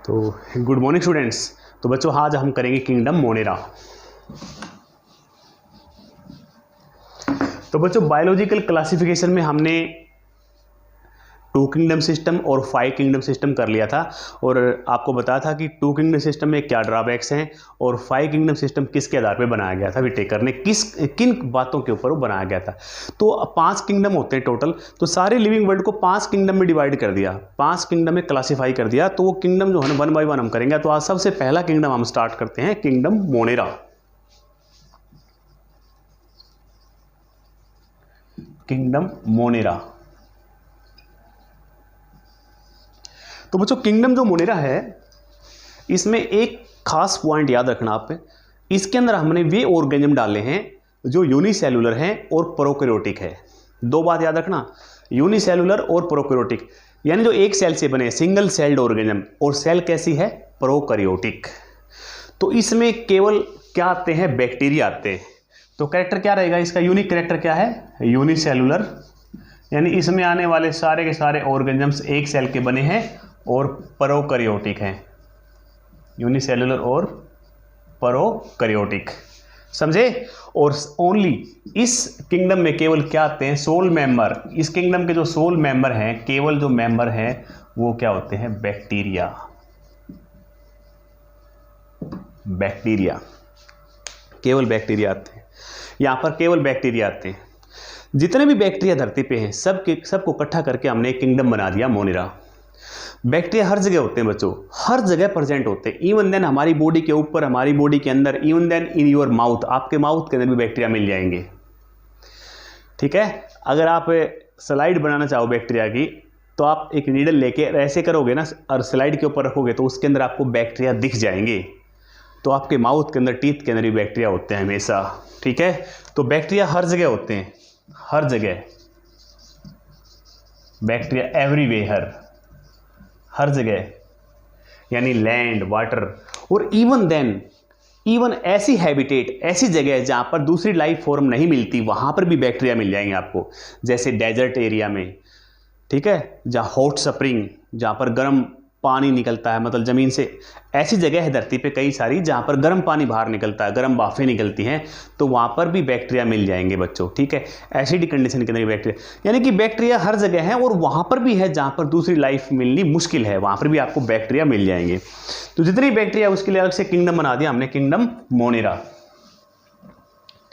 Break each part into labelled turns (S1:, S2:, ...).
S1: तो good morning students. तो बच्चों आज हम करेंगे किंगडम मोनेरा। तो बच्चों बायोलॉजिकल क्लासिफिकेशन में हमने 2 किंगडम सिस्टम और 5 किंगडम सिस्टम कर लिया था और आपको बताया था कि 2 किंगडम सिस्टम में क्या ड्रॉबैक्स हैं और 5 किंगडम सिस्टम किसके आधार पर बनाया गया था, विटेकर ने किन बातों के ऊपर वो बनाया गया था। तो 5 किंगडम होते हैं टोटल, तो सारे लिविंग वर्ल्ड को 5 किंगडम में डिवाइड कर दिया, 5 किंगडम में क्लासीफाई कर दिया। तो वो किंगडम जो है ना 1 बाय 1 हम करेंगे। तो आज सबसे पहला किंगडम हम स्टार्ट करते हैं, किंगडम मोनेरा। Kingdom Monera. तो बच्चों किंगडम जो मोनेरा है इसमें एक खास पॉइंट याद रखना आप, इसके अंदर हमने वे ऑर्गेनिज्म डाले हैं जो यूनिसेलुलर हैं और प्रोकैरियोटिक है। 2 बात याद रखना, यूनिसेलुलर और प्रोकैरियोटिक, यानी जो एक सेल से बने सिंगल सेल्ड ऑर्गेनिज्म, और सेल कैसी है, प्रोकैरियोटिक। तो इसमें केवल क्या आते हैं, बैक्टीरिया आते हैं। तो कैरेक्टर क्या रहेगा इसका, यूनिक कैरेक्टर क्या है, यूनिसेलुलर, यानी इसमें आने वाले सारे के सारे ऑर्गेनिजम्स एक सेल के बने हैं और प्रोकैरियोटिक हैं, यूनिसेलुलर और प्रोकैरियोटिक, समझे। और ओनली इस किंगडम में केवल क्या आते हैं, सोल मेंबर। इस किंगडम के जो सोल मेंबर हैं, केवल जो मेंबर हैं वो क्या होते हैं, बैक्टीरिया। बैक्टीरिया, केवल बैक्टीरिया आते हैं, यहां पर केवल बैक्टीरिया आते हैं। जितने भी बैक्टीरिया धरती पे हैं सबको इकट्ठा करके हमने एक किंगडम बना दिया, मोनेरा। बैक्टीरिया हर जगह होते हैं बच्चों, हर जगह प्रेजेंट होते हैं। इवन देन हमारी बॉडी के ऊपर, हमारी बॉडी के अंदर, even then in your mouth, आपके माउथ के अंदर भी बैक्टीरिया मिल जाएंगे। ठीक है, अगर आप स्लाइड बनाना चाहो बैक्टीरिया की तो आप एक नीडल लेके ऐसे करोगे ना और स्लाइड के ऊपर रखोगे तो उसके अंदर आपको बैक्टीरिया दिख जाएंगे। तो आपके माउथ के अंदर, टीथ के अंदर भी बैक्टीरिया होते हैं हमेशा। ठीक है, तो बैक्टीरिया हर जगह होते हैं, हर जगह बैक्टीरिया एवरीवेयर, हर जगह, यानी लैंड, वाटर, और इवन ऐसी हैबिटेट, ऐसी जगह जहां पर दूसरी लाइफ फॉर्म नहीं मिलती वहां पर भी बैक्टीरिया मिल जाएंगे आपको, जैसे डेजर्ट एरिया में। ठीक है, जहां हॉट स्प्रिंग, जहां पर गर्म पानी निकलता है, मतलब ज़मीन से, ऐसी जगह है धरती पे कई सारी जहाँ पर गर्म पानी बाहर निकलता है, गर्म भाफें निकलती हैं, तो वहाँ पर भी बैक्टीरिया मिल जाएंगे बच्चों। ठीक है, एसिडिक कंडीशन के अंदर बैक्टीरिया, यानी कि बैक्टीरिया हर जगह है और वहाँ पर भी है जहाँ पर दूसरी लाइफ मिलनी मुश्किल है, वहाँ पर भी आपको बैक्टीरिया मिल जाएंगे। तो जितनी बैक्टीरिया उसके लिए अलग से किंगडम बना दिया हमने, किंगडम मोनेरा।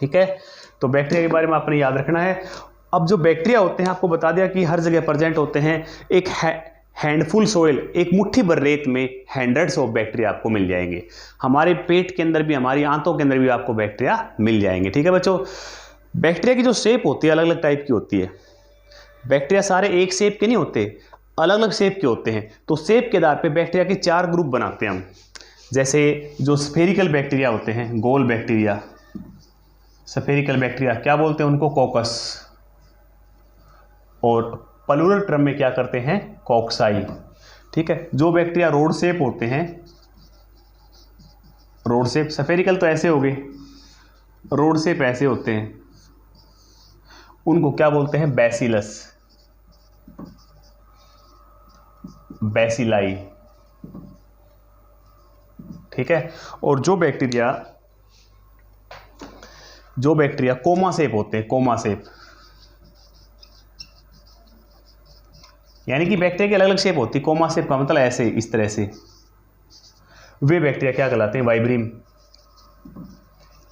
S1: ठीक है, तो बैक्टीरिया के बारे में आपने याद रखना है। अब जो बैक्टीरिया होते हैं आपको बता दिया कि हर जगह प्रेजेंट होते हैं। एक हैंडफुल सोइल, एक मुट्ठी भर रेत में हंड्रेड्स ऑफ बैक्टीरिया आपको मिल जाएंगे। हमारे पेट के अंदर भी, हमारी आंतों के अंदर भी आपको बैक्टीरिया मिल जाएंगे। ठीक है बच्चों, बैक्टीरिया की जो शेप होती है अलग अलग टाइप की होती है। बैक्टीरिया सारे एक शेप के नहीं होते, अलग अलग शेप के होते हैं। तो शेप के आधार पे बैक्टीरिया के 4 ग्रुप बनाते हैं हम। जैसे जो स्फेरिकल बैक्टीरिया होते हैं, गोल बैक्टीरिया, स्फेरिकल बैक्टीरिया क्या बोलते हैं उनको, कोकस, और प्लूरल टर्म में क्या करते हैं, कॉक्साई। ठीक है, जो बैक्टीरिया रोड शेप होते हैं, रोड शेप, स्फेरिकल तो ऐसे हो गए, रोड शेप ऐसे होते हैं, उनको क्या बोलते हैं, बैसिलस, बैसिलाई। ठीक है, और जो बैक्टीरिया कोमा शेप होते हैं, कोमा शेप, यानी कि बैक्टीरिया की अलग अलग शेप होती है। कोमा शेप का मतलब ऐसे, इस तरह से, वे बैक्टीरिया क्या कहलाते हैं, वाइब्रिम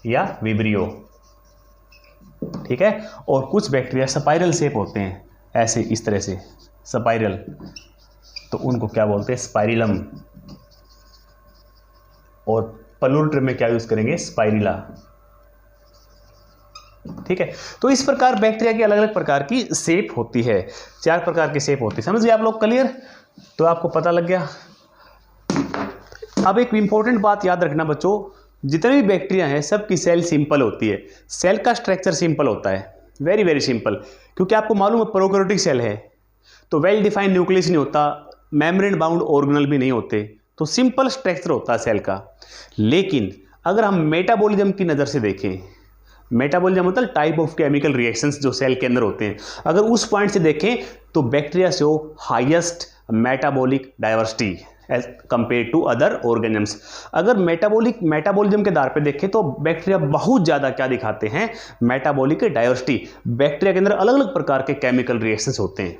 S1: या विब्रियो। ठीक है, और कुछ बैक्टीरिया स्पाइरल शेप होते हैं, ऐसे इस तरह से, स्पाइरल, तो उनको क्या बोलते हैं, स्पाइरिलम, और प्लूरल में क्या यूज करेंगे, स्पाइरिला। ठीक है, तो इस प्रकार बैक्टीरिया की अलग अलग प्रकार की शेप होती है, 4 प्रकार की शेप होती है। समझ गए आप लोग, क्लियर, तो आपको पता लग गया। अब एक इंपॉर्टेंट बात याद रखना बच्चों, जितने भी बैक्टीरिया हैं सबकी सेल सिंपल होती है, सेल का स्ट्रक्चर सिंपल होता है, वेरी वेरी सिंपल, क्योंकि आपको मालूम है प्रोकैरियोटिक सेल है तो वेल डिफाइंड न्यूक्लियस नहीं होता, मेम्ब्रेन बाउंड ऑर्गेनल भी नहीं होते, तो सिंपल स्ट्रक्चर होता है सेल का। लेकिन अगर हम मेटाबॉलिज्म की नज़र से देखें, मेटाबॉलिज्म मतलब टाइप ऑफ केमिकल रिएक्शंस जो सेल के अंदर होते हैं, अगर उस पॉइंट से देखें तो bacteria show highest metabolic diversity, as compared to other organisms. अगर मेटाबॉलिज्म के आधार पे देखें तो बैक्टीरिया बहुत ज़्यादा क्या दिखाते हैं, मेटाबॉलिक डाइवर्सिटी। बैक्टीरिया के अंदर अलग अलग प्रकार के केमिकल रिएक्शंस होते हैं,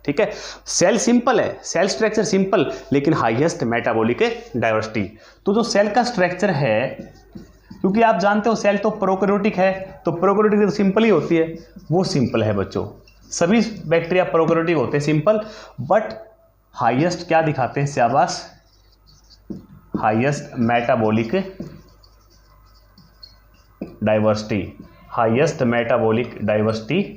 S1: ठीक है। सेल सिंपल है, सेल स्ट्रक्चर सिंपल, लेकिन हाईएस्ट मेटाबॉलिक डाइवर्सिटी। तो जो सेल का स्ट्रक्चर है, क्योंकि आप जानते हो सेल तो प्रोकैरियोटिक है, तो प्रोकैरियोटिक तो सिंपल ही होती है, वो सिंपल है बच्चों। सभी बैक्टीरिया प्रोकैरियोटिक होते हैं सिंपल, बट हाईएस्ट क्या दिखाते हैं, शाबाश, highest metabolic diversity, highest metabolic diversity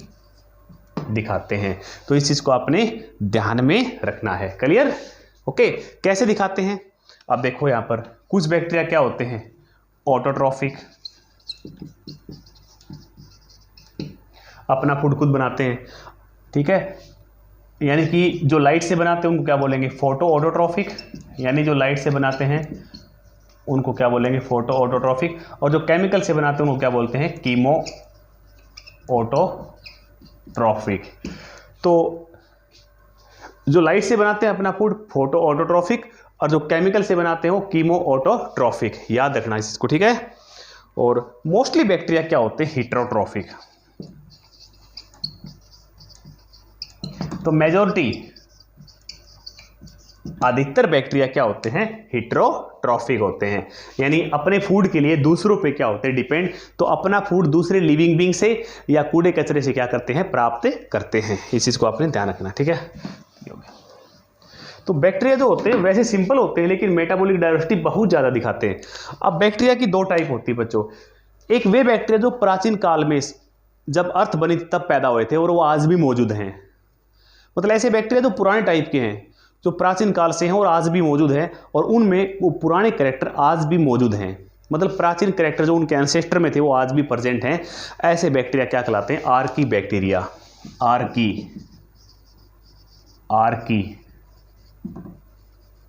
S1: दिखाते हैं। तो इस चीज को आपने ध्यान में रखना है। क्लियर? ओके। कैसे दिखाते हैं? अब देखो यहां पर कुछ बैक्टीरिया क्या होते हैं, ऑटोट्रॉफिक, अपना फूड खुद बनाते हैं, ठीक है। यानी कि जो लाइट से बनाते हैं उनको क्या बोलेंगे, फोटो ऑटोट्रॉफिक, यानी जो लाइट से बनाते हैं उनको क्या बोलेंगे, फोटो ऑटोट्रॉफिक। और जो केमिकल से बनाते हैं उनको क्या बोलते हैं, कीमो ऑटोट्रॉफिक। तो जो लाइट से बनाते हैं अपना फूड, फोटो ऑटोट्रॉफिक, और जो केमिकल से बनाते हैं वो कीमो ऑटोट्रॉफिक। याद रखना इसको, ठीक है। और मोस्टली बैक्टीरिया क्या होते हैं, हेटेरोट्रॉफिक। तो मेजॉरिटी, अधिकतर बैक्टीरिया क्या होते हैं, हेटेरोट्रॉफिक होते हैं, यानी अपने फूड के लिए दूसरों पे क्या होते हैं, डिपेंड। तो अपना फूड दूसरे लिविंग बीइंग से या कूड़े कचरे से क्या करते हैं, प्राप्त करते हैं। इस चीज को आपने ध्यान रखना, ठीक है। तो बैक्टीरिया जो होते हैं वैसे सिंपल होते हैं, लेकिन मेटाबॉलिक डाइवर्सिटी बहुत ज़्यादा दिखाते हैं। अब बैक्टीरिया की दो टाइप होती है बच्चों। एक वे बैक्टीरिया जो प्राचीन काल में जब अर्थ बनी तब पैदा हुए थे और वो आज भी मौजूद हैं। मतलब ऐसे बैक्टीरिया जो पुराने टाइप के हैं, जो प्राचीन काल से हैं और आज भी मौजूद हैं, और उनमें वो पुराने कैरेक्टर आज भी मौजूद हैं। मतलब प्राचीन कैरेक्टर जो उनके एंसेस्टर में थे वो आज भी प्रेजेंट हैं। ऐसे बैक्टीरिया क्या कहलाते हैं, Archie bacteria. Archie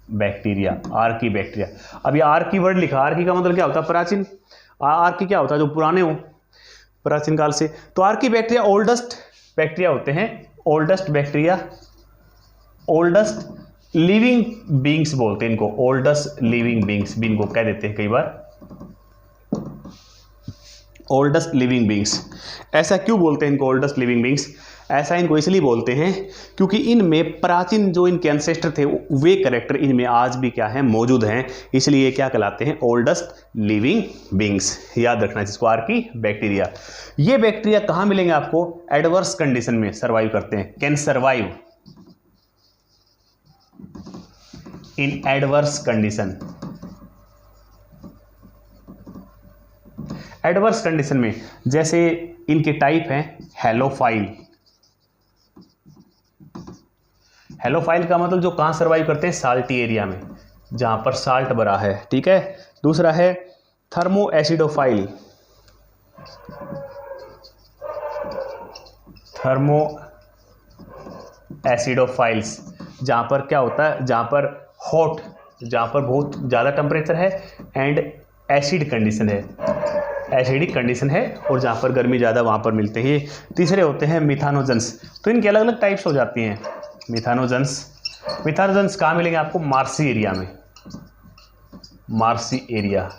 S1: bacteria, Archie bacteria. अब ये आर्की वर्ड लिखा, आर्की का मतलब क्या होता है, प्राचीन। आर्की क्या होता है, जो पुराने हो, प्राचीन काल से। तो आर्की बैक्टीरिया ओल्डेस्ट बैक्टीरिया होते हैं, oldest bacteria, oldest living beings बोलते हैं इनको, ओल्डेस्ट लिविंग बींग्स भी इनको कह देते हैं कई बार, ओल्डेस्ट लिविंग बींग्स। ऐसा क्यों बोलते हैं इनको ओल्डेस्ट लिविंग बींग्स? ऐसा इनको इसलिए बोलते हैं क्योंकि इनमें प्राचीन जो इनके एंसेस्टर थे वे कैरेक्टर इनमें आज भी क्या है, मौजूद हैं। इसलिए ये क्या कहलाते हैं, ओल्डेस्ट लिविंग बींग्स। याद रखना जिसको आर्की बैक्टीरिया। ये बैक्टीरिया कहाँ मिलेंगे आपको, एडवर्स कंडीशन में सर्वाइव करते हैं, can survive in adverse condition. Adverse condition में जैसे इनके टाइप हैं हेलोफाइल। हेलोफाइल का मतलब जो कहां सर्वाइव करते हैं, साल्टी एरिया में जहां पर साल्ट भरा है, ठीक है। दूसरा है थर्मो एसिडोफाइल, थर्मो एसिडोफाइल्स, जहां पर क्या होता है, जहां पर हॉट, जहां पर बहुत ज़्यादा टेम्परेचर है एंड एसिड कंडीशन है, एसिडिक कंडीशन है, और जहाँ पर गर्मी ज़्यादा वहाँ पर मिलते हैं। तीसरे होते हैं मिथानोजेंस। तो इनकी अलग अलग टाइप्स हो जाती हैं। मिथानोजेंस कहाँ मिलेंगे आपको, मार्सी एरिया में, मार्सी एरिया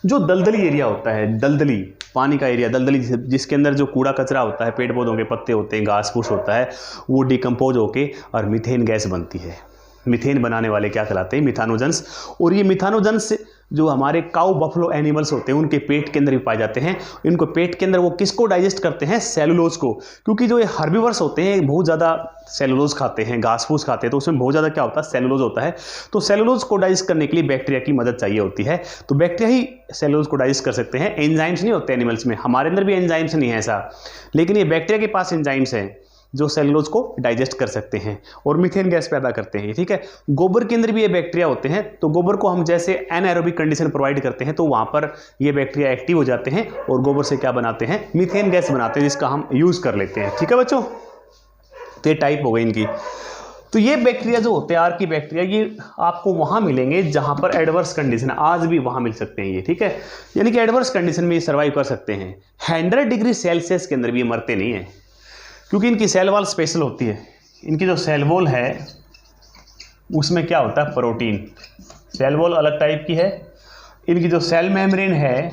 S1: जो दलदली एरिया होता है, दलदली पानी का एरिया, दलदली जिसके अंदर जो कूड़ा कचरा होता है, पेड़ पौधों के पत्ते होते हैं, घास फूस होता है, वो डिकम्पोज होके और मीथेन गैस बनती है। मीथेन बनाने वाले क्या कहलाते हैं, मिथानोजेंस। और ये मिथानोजेंस जो हमारे काऊ बफलो एनिमल्स होते हैं उनके पेट के अंदर भी पाए जाते हैं। इनको पेट के अंदर वो किसको डाइजेस्ट करते हैं, सेलुलोज को। क्योंकि जो ये हर्बीवर्स होते हैं बहुत ज़्यादा सेलुलोज खाते हैं, घास फूस खाते हैं, तो उसमें बहुत ज़्यादा क्या होता है, सेलुलोज होता है। तो सेलुलोज को डाइजेस्ट करने के लिए बैक्टीरिया की मदद चाहिए होती है। तो बैक्टीरिया ही सेलुलोज को डाइजेस्ट कर सकते हैं। एंजाइम्स नहीं होते एनिमल्स में, हमारे अंदर भी एंजाइम्स नहीं है ऐसा, लेकिन ये बैक्टीरिया के पास एंजाइम्स हैं जो सेलुलोज को डाइजेस्ट कर सकते हैं और मीथेन गैस पैदा करते हैं, ठीक है। गोबर के अंदर भी ये बैक्टीरिया होते हैं। तो गोबर को हम जैसे एनाएरोबिक कंडीशन प्रोवाइड करते हैं तो वहाँ पर ये बैक्टीरिया एक्टिव हो जाते हैं और गोबर से क्या बनाते हैं, मीथेन गैस बनाते हैं, जिसका हम यूज़ कर लेते हैं, ठीक है बच्चों। तो ये टाइप हो गई इनकी। तो ये बैक्टीरिया जो होते हैं आर्की बैक्टीरिया, ये आपको वहाँ मिलेंगे जहाँ पर एडवर्स कंडीशन, आज भी वहाँ मिल सकते हैं ये, ठीक है। यानी कि एडवर्स कंडीशन में ये सर्वाइव कर सकते हैं। 100 डिग्री सेल्सियस के अंदर भी ये मरते नहीं हैं, क्योंकि इनकी सेल वॉल स्पेशल होती है। इनकी जो सेल वॉल है उसमें क्या होता है, प्रोटीन। सेल वॉल अलग टाइप की है, इनकी जो सेल मेम्ब्रेन है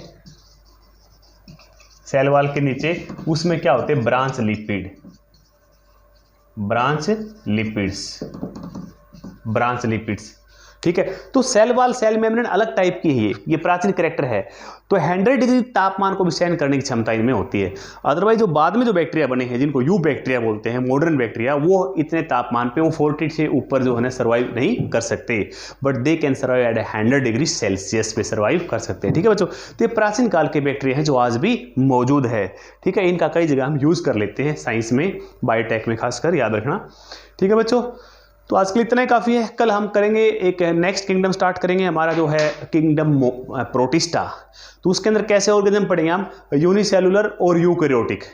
S1: सेल वॉल के नीचे, उसमें क्या होते हैं, branch lipid, branch lipids, branch lipids. ठीक है, तो सेल वॉल सेल मेम्ब्रेन अलग टाइप की है, ये प्राचीन कैरेक्टर है। तो 100 डिग्री तापमान को भी सहन करने की क्षमता इनमें होती है। अदरवाइज जो बाद में जो बैक्टीरिया बने हैं, जिनको यू बैक्टीरिया बोलते हैं, मॉडर्न बैक्टीरिया, वो इतने तापमान पे वो 40 से ऊपर जो है ना सर्वाइव नहीं कर सकते, but they can survive eight 100 degree Celsius पे सर्वाइव कर सकते हैं। ठीक है बच्चों, तो ये प्राचीन काल के बैक्टीरिया हैं जो आज भी मौजूद है। ठीक है, इनका कई जगह हम यूज कर लेते हैं साइंस में, बायोटेक में खासकर, याद रखना। ठीक है बच्चों, तो आज के लिए इतना ही काफ़ी है। कल हम करेंगे एक नेक्स्ट किंगडम स्टार्ट करेंगे, हमारा जो है किंगडम प्रोटिस्टा। तो उसके अंदर कैसे ऑर्गेनिज्म पढ़ेंगे हम, यूनिसेलुलर और यूकैरियोटिक।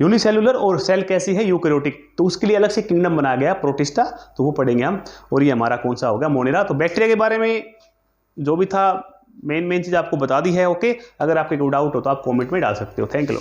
S1: यूनिसेलुलर और सेल कैसी है, यूकैरियोटिक, तो उसके लिए अलग से किंगडम बना गया प्रोटिस्टा, तो वो पढ़ेंगे हम। और ये हमारा कौन सा होगा, मोनेरा। तो बैक्टीरिया के बारे में जो भी था मेन चीज़ आपको बता दी है। ओके, अगर आपके कोई डाउट हो तो आप कॉमेंट में डाल सकते हो। Thank you.